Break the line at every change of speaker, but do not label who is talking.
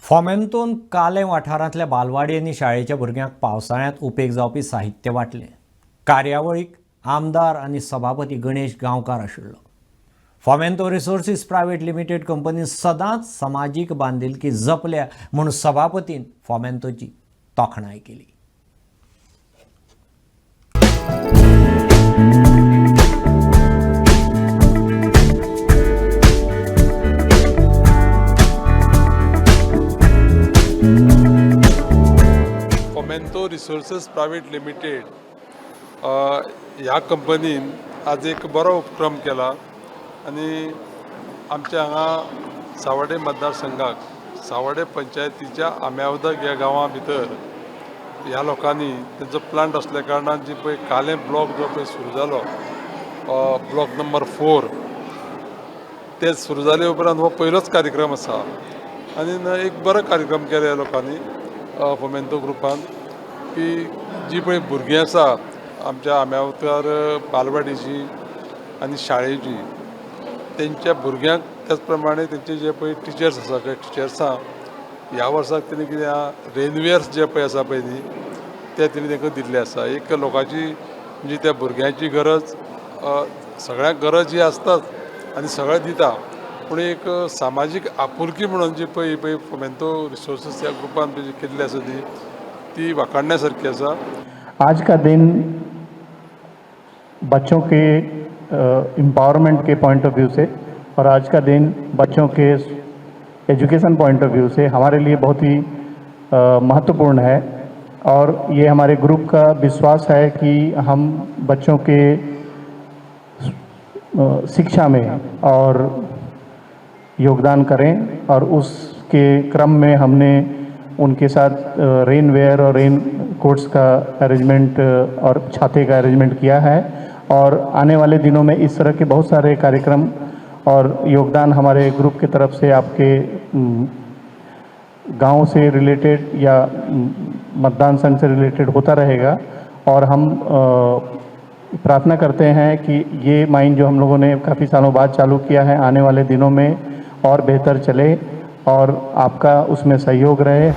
फोमेंतोन काले वाठारांतल्या बालवाडी आनी शाळेच्या भुरग्यांक पावसाळ्यांत उपेग जावपी साहित्य वाटलें। कार्यावळीक आमदार आनी सभापती गणेश गांवकार आशिल्लो। फोमेंतो रिसोर्सीस प्रायवेट लिमिटेड कंपनीन सदांच समाजीक बांदिलकी जपल्या म्हूण सभापतीन फोमेंतोची तोखणाय केली।
फोमेंतो रिसोर्सीस प्रायवेट लिमिटेड ह्या कंपनीन आज एक बरो उपक्रम केला आणि आमच्या हांगा सावड्डे मतदारसंघाक सावड्डे पंचायतीच्या आम्यावदक ह्या गांवा भितर ह्या लोकांनी तेंचो प्लांट असल्या कारणान जी पळय काले ब्लॉक जो पळय सुरू जालो ब्लॉक नंबर 4 ते सुरू जाले उपरांत हो पयलोच कार्यक्रम आसा आनी एक बरो कार्यक्रम केला ह्या लोकांनी फोमेंतो ग्रुपान की जी पळय भुरगीं आसा आमच्या आम्यावतर बालवाडीची आनी शाळेची तेंच्या भुरग्यांक त्याच प्रमाणे तेंचे जे पळय टिचर्स आसा त्या टिचर्सांक ह्या वर्साक तेणी कितें रेनवेअर्स जे पळय आसा पळय न्ही ते तेणी तांकां दिल्ले आसा। एक लोकांची म्हणजे त्या भुरग्यांची गरज सगळ्यांक गरज ही आसताच आनी सगळे दिता पूण एक सामाजीक आपुलकी म्हणून जी पळय फोमेंतो रिसोर्सीस ह्या ग्रुपान जी केल्ली आसा ती वाखाणण्यासारखी आसा।
आज का दिन बच्चों के एम्पावरमेंट के पॉइंट ऑफ व्यू से और आज का दिन बच्चों के एजुकेशन पॉइंट ऑफ व्यू से हमारे लिए बहुत ही महत्वपूर्ण है और ये हमारे ग्रुप का विश्वास है कि हम बच्चों के शिक्षा में और योगदान करें और उसके क्रम में हमने उनके साथ रेन वेयर और रेन कोट्स का अरेंजमेंट और छाते का अरेंजमेंट किया है और आने वाले दिनों में इस तरह के बहुत सारे कार्यक्रम और योगदान हमारे ग्रुप की तरफ से आपके गांव से रिलेटेड या मतदान संघ से रिलेटेड होता रहेगा और हम प्रार्थना करते हैं कि ये माइन जो हम लोगों ने काफ़ी सालों बाद चालू किया है आने वाले दिनों में और बेहतर चले और आपका उसमें सहयोग रहे।